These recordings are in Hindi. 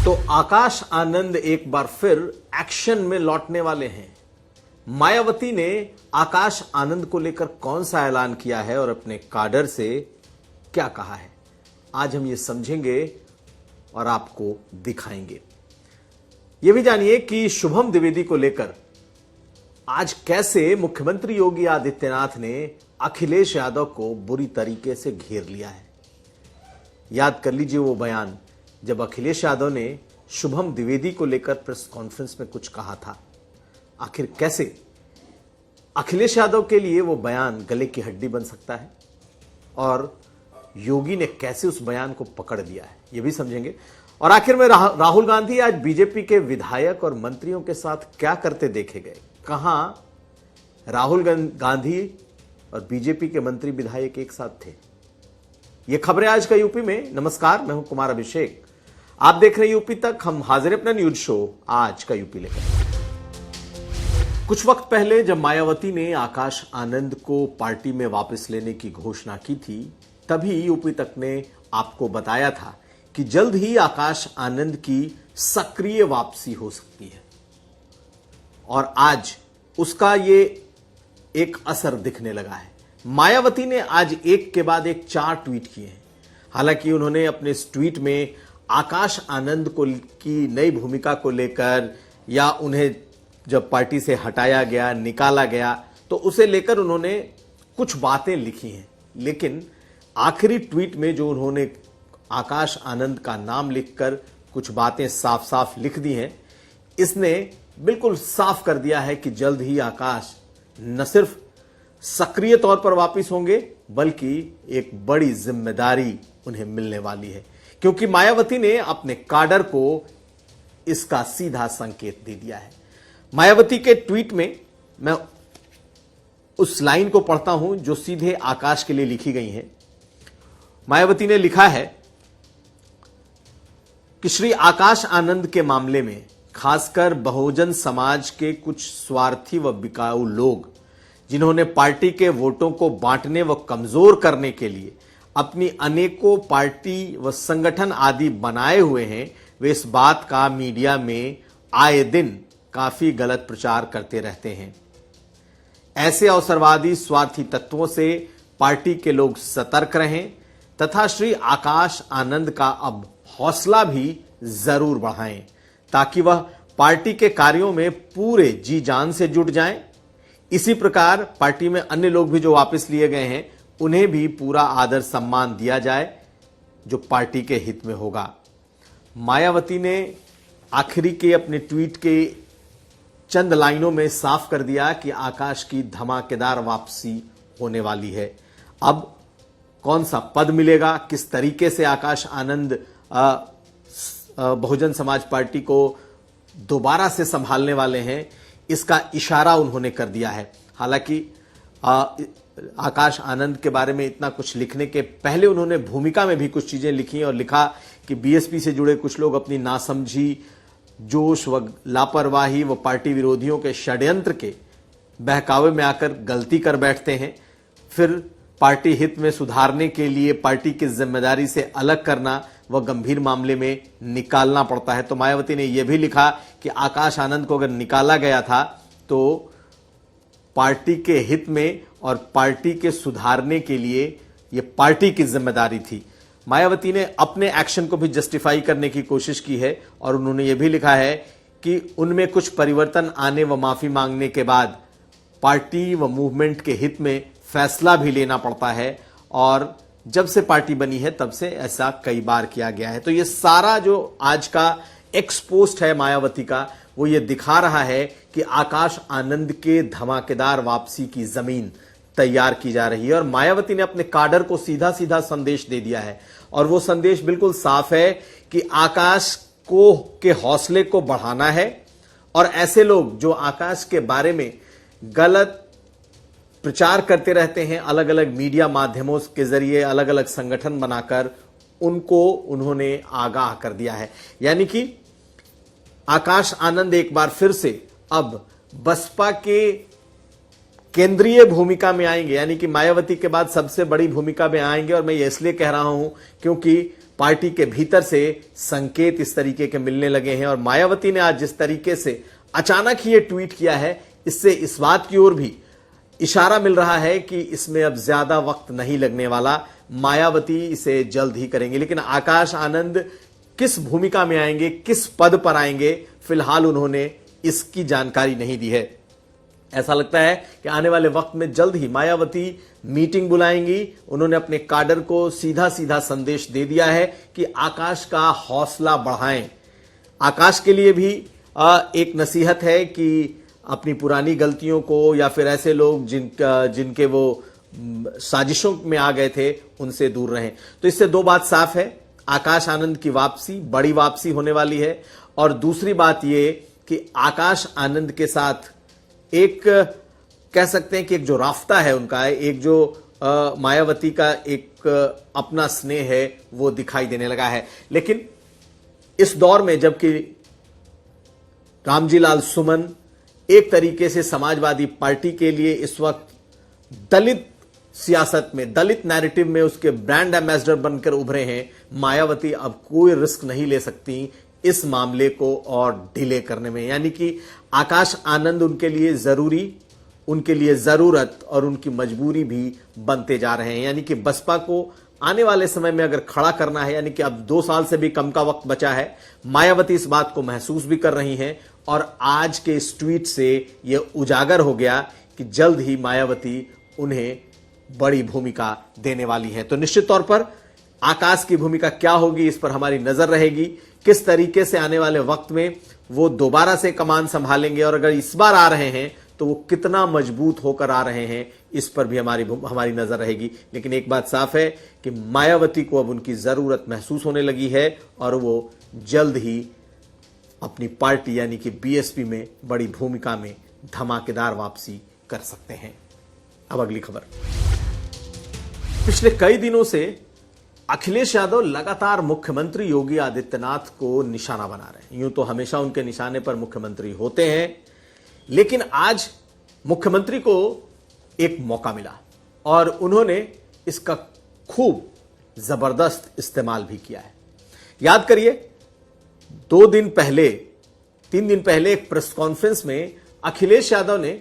तो आकाश आनंद एक बार फिर एक्शन में लौटने वाले हैं। मायावती ने आकाश आनंद को लेकर कौन सा ऐलान किया है और अपने काडर से क्या कहा है, आज हम ये समझेंगे और आपको दिखाएंगे। यह भी जानिए कि शुभम द्विवेदी को लेकर आज कैसे मुख्यमंत्री योगी आदित्यनाथ ने अखिलेश यादव को बुरी तरीके से घेर लिया है। याद कर लीजिए वो बयान जब अखिलेश यादव ने शुभम द्विवेदी को लेकर प्रेस कॉन्फ्रेंस में कुछ कहा था। आखिर कैसे अखिलेश यादव के लिए वो बयान गले की हड्डी बन सकता है और योगी ने कैसे उस बयान को पकड़ लिया है, ये भी समझेंगे। और आखिर में राहुल गांधी आज बीजेपी के विधायक और मंत्रियों के साथ क्या करते देखे गए, कहां राहुल गांधी और बीजेपी के मंत्री विधायक एक साथ थे। ये खबरें आज का यूपी में। नमस्कार, मैं हूं कुमार अभिषेक, आप देख रहे हैं यूपी तक। हम हाजिर अपना न्यूज शो आज का यूपी लेकर। कुछ वक्त पहले जब मायावती ने आकाश आनंद को पार्टी में वापस लेने की घोषणा की थी, तभी यूपी तक ने आपको बताया था कि जल्द ही आकाश आनंद की सक्रिय वापसी हो सकती है और आज उसका ये एक असर दिखने लगा है। मायावती ने आज एक के बाद एक 4 ट्वीट किए हैं। हालांकि उन्होंने अपने इस ट्वीट में आकाश आनंद को की नई भूमिका को लेकर या उन्हें जब पार्टी से हटाया गया, निकाला गया, तो उसे लेकर उन्होंने कुछ बातें लिखी हैं। लेकिन आखिरी ट्वीट में जो उन्होंने आकाश आनंद का नाम लिखकर कुछ बातें साफ साफ लिख दी हैं, इसने बिल्कुल साफ कर दिया है कि जल्द ही आकाश न सिर्फ सक्रिय तौर पर वापस होंगे बल्कि एक बड़ी जिम्मेदारी उन्हें मिलने वाली है, क्योंकि मायावती ने अपने काडर को इसका सीधा संकेत दे दिया है। मायावती के ट्वीट में मैं उस लाइन को पढ़ता हूं जो सीधे आकाश के लिए लिखी गई है। मायावती ने लिखा है कि श्री आकाश आनंद के मामले में खासकर बहुजन समाज के कुछ स्वार्थी व बिकाऊ लोग, जिन्होंने पार्टी के वोटों को बांटने व कमजोर करने के लिए अपनी अनेकों पार्टी व संगठन आदि बनाए हुए हैं, वे इस बात का मीडिया में आए दिन काफी गलत प्रचार करते रहते हैं। ऐसे अवसरवादी स्वार्थी तत्वों से पार्टी के लोग सतर्क रहें तथा श्री आकाश आनंद का अब हौसला भी जरूर बढ़ाएं, ताकि वह पार्टी के कार्यों में पूरे जी जान से जुट जाएं। इसी प्रकार पार्टी में अन्य लोग भी जो वापस लिए गए हैं, उन्हें भी पूरा आदर सम्मान दिया जाए जो पार्टी के हित में होगा। मायावती ने आखिरी के अपने ट्वीट के चंद लाइनों में साफ कर दिया कि आकाश की धमाकेदार वापसी होने वाली है। अब कौन सा पद मिलेगा, किस तरीके से आकाश आनंद बहुजन समाज पार्टी को दोबारा से संभालने वाले हैं, इसका इशारा उन्होंने कर दिया है। हालांकि आकाश आनंद के बारे में इतना कुछ लिखने के पहले उन्होंने भूमिका में भी कुछ चीजें लिखी और लिखा कि बीएसपी से जुड़े कुछ लोग अपनी नासमझी, जोश व लापरवाही व पार्टी विरोधियों के षड्यंत्र के बहकावे में आकर गलती कर बैठते हैं, फिर पार्टी हित में सुधारने के लिए पार्टी की जिम्मेदारी से अलग करना व गंभीर मामले में निकालना पड़ता है। तो मायावती ने यह भी लिखा कि आकाश आनंद को अगर निकाला गया था तो पार्टी के हित में और पार्टी के सुधारने के लिए यह पार्टी की जिम्मेदारी थी। मायावती ने अपने एक्शन को भी जस्टिफाई करने की कोशिश की है और उन्होंने यह भी लिखा है कि उनमें कुछ परिवर्तन आने व माफी मांगने के बाद पार्टी व मूवमेंट के हित में फैसला भी लेना पड़ता है और जब से पार्टी बनी है तब से ऐसा कई बार किया गया है। तो ये सारा जो आज का एक्सपोस्ट है मायावती का, वो ये दिखा रहा है कि आकाश आनंद के धमाकेदार वापसी की जमीन तैयार की जा रही है और मायावती ने अपने काडर को सीधा सीधा संदेश दे दिया है और वो संदेश बिल्कुल साफ है कि आकाश को के हौसले को बढ़ाना है और ऐसे लोग जो आकाश के बारे में गलत प्रचार करते रहते हैं, अलग अलग मीडिया माध्यमों के जरिए अलग अलग संगठन बनाकर, उनको उन्होंने आगाह कर दिया है। यानी कि आकाश आनंद एक बार फिर से अब बसपा के केंद्रीय भूमिका में आएंगे, यानी कि मायावती के बाद सबसे बड़ी भूमिका में आएंगे। और मैं ये इसलिए कह रहा हूं क्योंकि पार्टी के भीतर से संकेत इस तरीके के मिलने लगे हैं। और मायावती ने आज जिस तरीके से अचानक ही ये ट्वीट किया है, इससे इस बात की ओर भी इशारा मिल रहा है कि इसमें अब ज्यादा वक्त नहीं लगने वाला, मायावती इसे जल्द ही करेंगे। लेकिन आकाश आनंद किस भूमिका में आएंगे, किस पद पर आएंगे, फिलहाल उन्होंने इसकी जानकारी नहीं दी है। ऐसा लगता है कि आने वाले वक्त में जल्द ही मायावती मीटिंग बुलाएंगी। उन्होंने अपने काडर को सीधा सीधा संदेश दे दिया है कि आकाश का हौसला बढ़ाएं। आकाश के लिए भी एक नसीहत है कि अपनी पुरानी गलतियों को, या फिर ऐसे लोग जिनके वो साजिशों में आ गए थे, उनसे दूर रहें। तो इससे दो बात साफ है, आकाश आनंद की वापसी, बड़ी वापसी होने वाली है। और दूसरी बात यह कि आकाश आनंद के साथ एक कह सकते हैं कि एक जो राफ्ता है उनका है, एक जो मायावती का एक अपना स्नेह है, वो दिखाई देने लगा है। लेकिन इस दौर में जबकि रामजी लाल सुमन एक तरीके से समाजवादी पार्टी के लिए इस वक्त दलित सियासत में, दलित नैरेटिव में उसके ब्रांड एम्बेसडर बनकर उभरे हैं, मायावती अब कोई रिस्क नहीं ले सकती इस मामले को और डिले करने में। यानी कि आकाश आनंद उनके लिए जरूरी, उनके लिए जरूरत और उनकी मजबूरी भी बनते जा रहे हैं। यानी कि बसपा को आने वाले समय में अगर खड़ा करना है, यानी कि अब 2 साल से भी कम का वक्त बचा है, मायावती इस बात को महसूस भी कर रही हैं। और आज के इस ट्वीट से यह उजागर हो गया कि जल्द ही मायावती उन्हें बड़ी भूमिका देने वाली है। तो निश्चित तौर पर आकाश की भूमिका क्या होगी, इस पर हमारी नजर रहेगी। किस तरीके से आने वाले वक्त में वो दोबारा से कमान संभालेंगे, और अगर इस बार आ रहे हैं तो वो कितना मजबूत होकर आ रहे हैं, इस पर भी हमारी नजर रहेगी। लेकिन एक बात साफ है कि मायावती को अब उनकी जरूरत महसूस होने लगी है और वो जल्द ही अपनी पार्टी यानी कि बीएसपी में बड़ी भूमिका में धमाकेदार वापसी कर सकते हैं। अब अगली खबर। पिछले कई दिनों से अखिलेश यादव लगातार मुख्यमंत्री योगी आदित्यनाथ को निशाना बना रहे हैं। यूं तो हमेशा उनके निशाने पर मुख्यमंत्री होते हैं, लेकिन आज मुख्यमंत्री को एक मौका मिला और उन्होंने इसका खूब जबरदस्त इस्तेमाल भी किया है। याद करिए, 3 दिन पहले एक प्रेस कॉन्फ्रेंस में अखिलेश यादव ने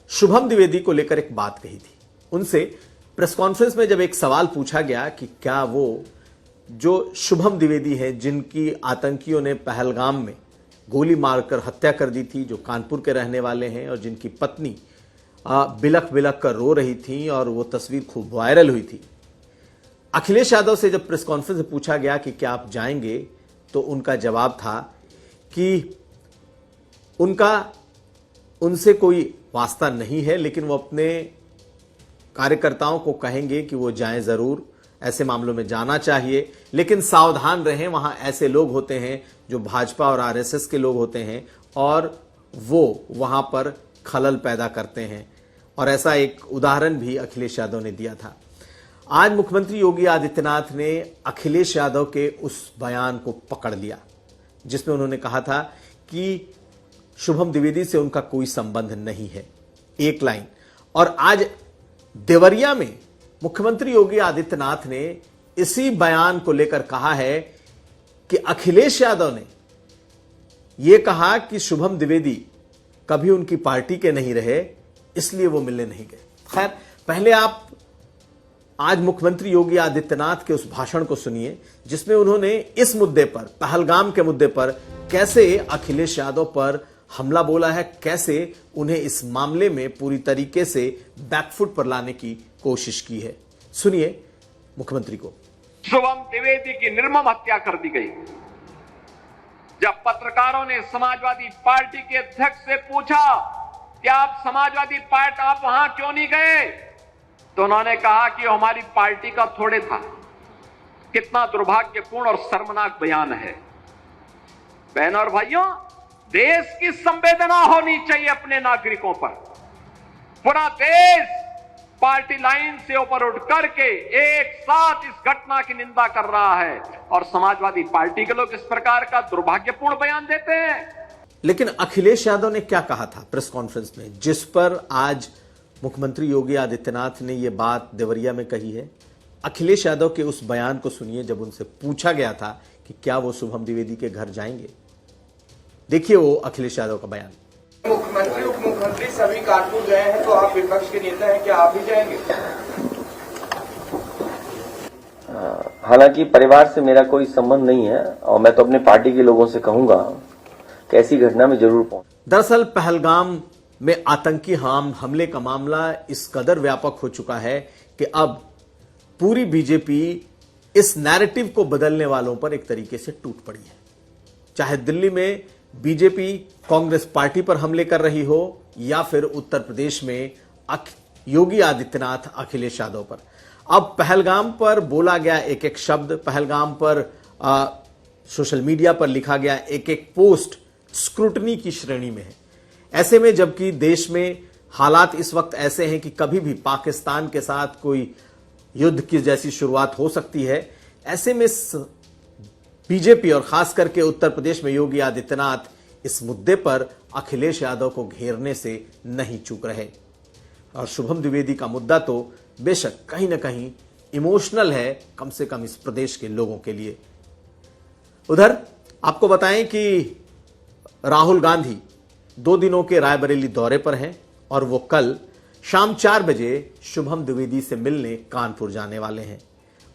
शुभम द्विवेदी को लेकर एक बात कही थी। उनसे प्रेस कॉन्फ्रेंस में जब एक सवाल पूछा गया कि क्या वो जो शुभम द्विवेदी है, जिनकी आतंकियों ने पहलगाम में गोली मारकर हत्या कर दी थी, जो कानपुर के रहने वाले हैं और जिनकी पत्नी बिलख बिलख कर रो रही थी और वो तस्वीर खूब वायरल हुई थी, अखिलेश यादव से जब प्रेस कॉन्फ्रेंस में पूछा गया कि क्या आप जाएंगे, तो उनका जवाब था कि उनसे कोई वास्ता नहीं है, लेकिन वो अपने कार्यकर्ताओं को कहेंगे कि वो जाएं जरूर, ऐसे मामलों में जाना चाहिए, लेकिन सावधान रहें, वहां ऐसे लोग होते हैं जो भाजपा और आरएसएस के लोग होते हैं और वो वहां पर खलल पैदा करते हैं। और ऐसा एक उदाहरण भी अखिलेश यादव ने दिया था। आज मुख्यमंत्री योगी आदित्यनाथ ने अखिलेश यादव के उस बयान को पकड़ लिया जिसमें उन्होंने कहा था कि शुभम द्विवेदी से उनका कोई संबंध नहीं है, एक लाइन। और आज देवरिया में मुख्यमंत्री योगी आदित्यनाथ ने इसी बयान को लेकर कहा है कि अखिलेश यादव ने यह कहा कि शुभम द्विवेदी कभी उनकी पार्टी के नहीं रहे, इसलिए वो मिलने नहीं गए। खैर, पहले आप आज मुख्यमंत्री योगी आदित्यनाथ के उस भाषण को सुनिए जिसमें उन्होंने इस मुद्दे पर, पहलगाम के मुद्दे पर, कैसे अखिलेश यादव पर हमला बोला है, कैसे उन्हें इस मामले में पूरी तरीके से बैकफुट पर लाने की कोशिश की है। सुनिए मुख्यमंत्री को। शुभम द्विवेदी की निर्मम हत्या कर दी गई। जब पत्रकारों ने समाजवादी पार्टी के अध्यक्ष से पूछा कि आप समाजवादी पार्टी आप वहां क्यों नहीं गए, तो उन्होंने कहा कि हमारी पार्टी का थोड़े था। कितना दुर्भाग्यपूर्ण और शर्मनाक बयान है। बहनों और भाइयों, देश की संवेदना होनी चाहिए अपने नागरिकों पर। पूरा देश पार्टी लाइन से ऊपर उठ करके एक साथ इस घटना की निंदा कर रहा है और समाजवादी पार्टी के लोग इस प्रकार का दुर्भाग्यपूर्ण बयान देते हैं। लेकिन अखिलेश यादव ने क्या कहा था प्रेस कॉन्फ्रेंस में, जिस पर आज मुख्यमंत्री योगी आदित्यनाथ ने यह बात देवरिया में कही है? अखिलेश यादव के उस बयान को सुनिए जब उनसे पूछा गया था कि क्या वो शुभम द्विवेदी के घर जाएंगे। देखिए वो अखिलेश यादव का बयान। मुख्यमंत्री उप मुख्यमंत्री सभी कानपुर गए हैं, तो आप विपक्ष के नेता हैं, क्या आप भी जाएंगे? हालांकि परिवार से मेरा कोई संबंध नहीं है और मैं तो अपने पार्टी के लोगों से कहूंगा कि ऐसी घटना में जरूर पहुंच। दरअसल पहलगाम में आतंकी हमले का मामला इस कदर व्यापक हो चुका है कि अब पूरी बीजेपी इस नैरेटिव को बदलने वालों पर एक तरीके से टूट पड़ी है। चाहे दिल्ली में बीजेपी कांग्रेस पार्टी पर हमले कर रही हो या फिर उत्तर प्रदेश में योगी आदित्यनाथ अखिलेश यादव पर। अब पहलगाम पर बोला गया एक एक शब्द, पहलगाम पर सोशल मीडिया पर लिखा गया एक एक पोस्ट स्क्रूटनी की श्रेणी में है। ऐसे में जबकि देश में हालात इस वक्त ऐसे हैं कि कभी भी पाकिस्तान के साथ कोई युद्ध की जैसी शुरुआत हो सकती है, ऐसे में बीजेपी और खास करके उत्तर प्रदेश में योगी आदित्यनाथ इस मुद्दे पर अखिलेश यादव को घेरने से नहीं चूक रहे। और शुभम द्विवेदी का मुद्दा तो बेशक कहीं ना कहीं इमोशनल है, कम से कम इस प्रदेश के लोगों के लिए। उधर आपको बताएं कि राहुल गांधी 2 दिनों के रायबरेली दौरे पर हैं और वो कल शाम 4 बजे शुभम द्विवेदी से मिलने कानपुर जाने वाले हैं।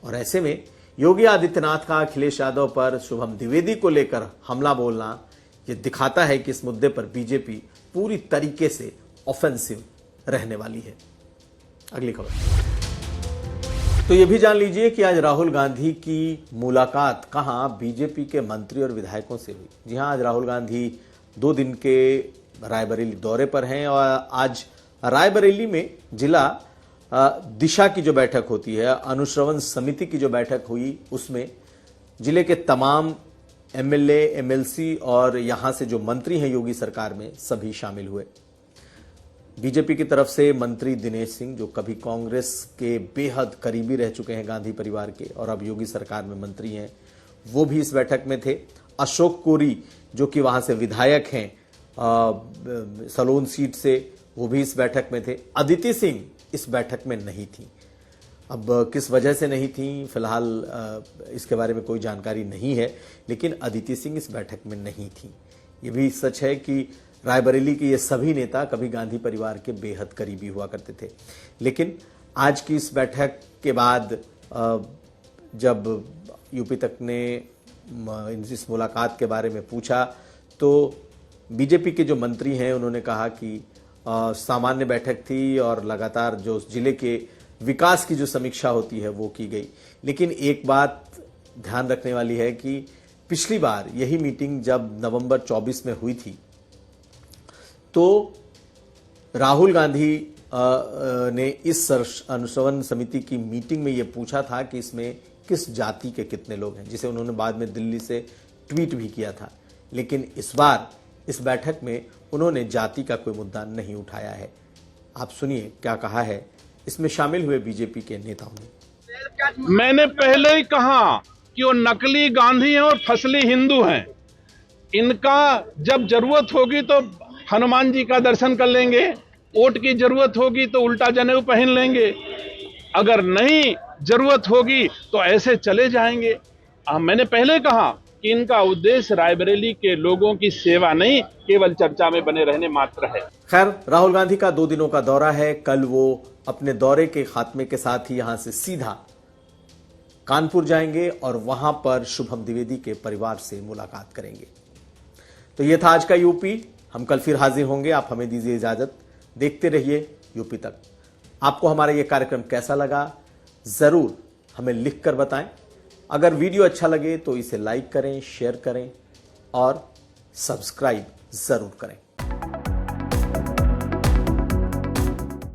और ऐसे में योगी आदित्यनाथ का अखिलेश यादव पर शुभम द्विवेदी को लेकर हमला बोलना ये दिखाता है कि इस मुद्दे पर बीजेपी पूरी तरीके से ऑफेंसिव रहने वाली है। अगली खबर तो ये भी जान लीजिए कि आज राहुल गांधी की मुलाकात कहां बीजेपी के मंत्री और विधायकों से हुई। जी हां, आज राहुल गांधी 2 दिन के रायबरेली दौरे पर हैं और आज रायबरेली में जिला दिशा की जो बैठक होती है, अनुश्रवण समिति की जो बैठक हुई, उसमें जिले के तमाम एमएलए, एमएलसी और यहां से जो मंत्री हैं योगी सरकार में, सभी शामिल हुए। बीजेपी की तरफ से मंत्री दिनेश सिंह, जो कभी कांग्रेस के बेहद करीबी रह चुके हैं गांधी परिवार के और अब योगी सरकार में मंत्री हैं, वो भी इस बैठक में थे। अशोक कोरी, जो कि वहां से विधायक हैं सलोन सीट से, वो भी इस बैठक में थे। अदिति सिंह इस बैठक में नहीं थी। अब किस वजह से नहीं थी, फिलहाल इसके बारे में कोई जानकारी नहीं है, लेकिन अदिति सिंह इस बैठक में नहीं थी। ये भी सच है कि रायबरेली के ये सभी नेता कभी गांधी परिवार के बेहद करीबी हुआ करते थे, लेकिन आज की इस बैठक के बाद जब यूपी तक ने इस मुलाकात के बारे में पूछा तो बीजेपी के जो मंत्री हैं उन्होंने कहा कि सामान्य बैठक थी और लगातार जो जिले के विकास की जो समीक्षा होती है वो की गई। लेकिन एक बात ध्यान रखने वाली है कि पिछली बार यही मीटिंग जब नवंबर 24 में हुई थी तो राहुल गांधी ने इस अनुश्रवण समिति की मीटिंग में ये पूछा था कि इसमें किस जाति के कितने लोग हैं, जिसे उन्होंने बाद में दिल्ली से ट्वीट भी किया था। लेकिन इस बार इस बैठक में उन्होंने जाति का कोई मुद्दा नहीं उठाया है। आप सुनिए क्या कहा है इसमें शामिल हुए बीजेपी के नेताओं ने। मैंने पहले ही कहा कि वो नकली गांधी हैं और फसली हिंदू हैं। इनका जब जरूरत होगी तो हनुमान जी का दर्शन कर लेंगे, वोट की जरूरत होगी तो उल्टा जनेऊ पहन लेंगे, अगर नहीं जरूरत होगी तो ऐसे चले जाएंगे। मैंने पहले कहा कि इनका उद्देश्य रायबरेली के लोगों की सेवा नहीं, केवल चर्चा में बने रहने मात्र है। खैर, राहुल गांधी का 2 दिनों का दौरा है। कल वो अपने दौरे के खात्मे के साथ ही यहां से सीधा कानपुर जाएंगे और वहां पर शुभम द्विवेदी के परिवार से मुलाकात करेंगे। तो यह था आज का यूपी। हम कल फिर हाजिर होंगे। आप हमें दीजिए इजाजत। देखते रहिए यूपी तक। आपको हमारा यह कार्यक्रम कैसा लगा जरूर हमें लिखकर बताएं। अगर वीडियो अच्छा लगे तो इसे लाइक करें, शेयर करें और सब्सक्राइब जरूर करें।